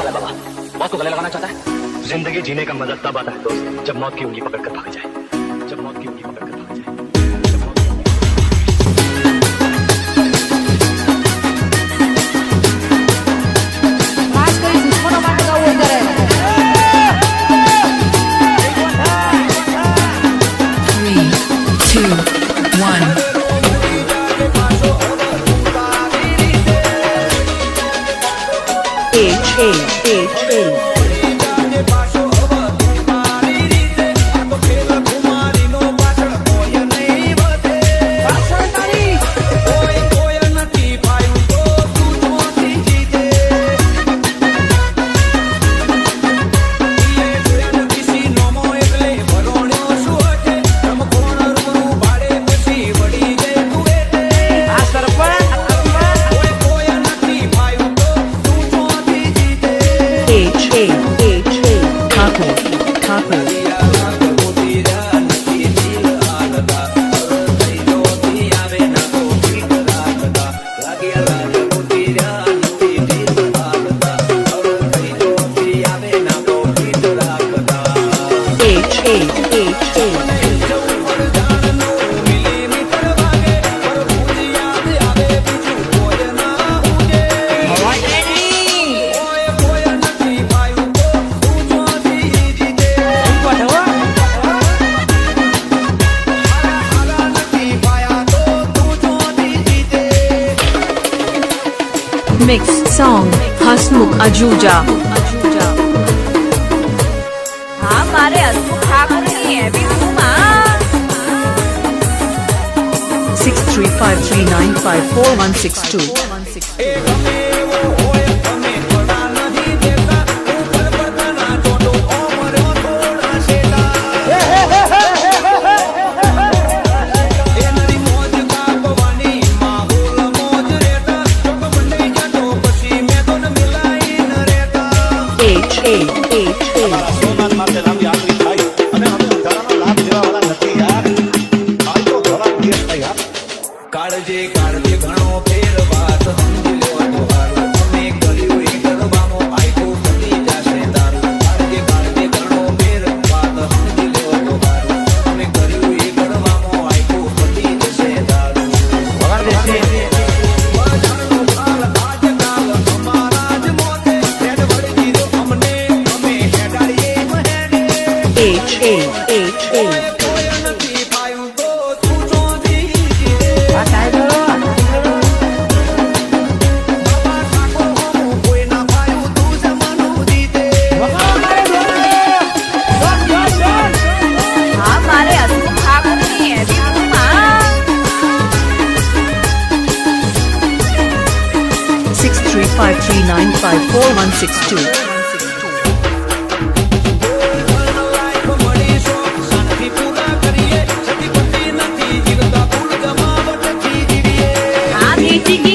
है बाबा, बॉस को गले लगाना चाहता है। जिंदगी जीने का मजा तब आता है दोस्त, जब मौत की उंगली पकड़ कर भाग जाए, जब मौत की उंगली पकड़ कर भाग जाए। Mix song हसमुख अजूजा। हाँ मारे हसमुख ठाकुर की है भी माँ। 6353954162। કાળજે કાળજે ઘણો ફેર વાત સમજી લો તો હારું અમે કર્યું એ કરવામાં આયકો પતી જશે દારૂ કાળજે કાળજે ઘણો ફેર વાત સમજી લો તો હારું અમે કર્યું એ કરવામાં આયકો પતી જશે દારૂ ભગવાન દેશે બજારનો કાલ આજ કાલ અમારા જ મોતે હેડ વળી દીધો અમને અમે હેડાડીએ મહેડે કોઈ નથી પાયું તો તું ચોધી हाँ मारे हसमुख ठाकुर की है भी माँ। 6353954162। हाँ बेटी की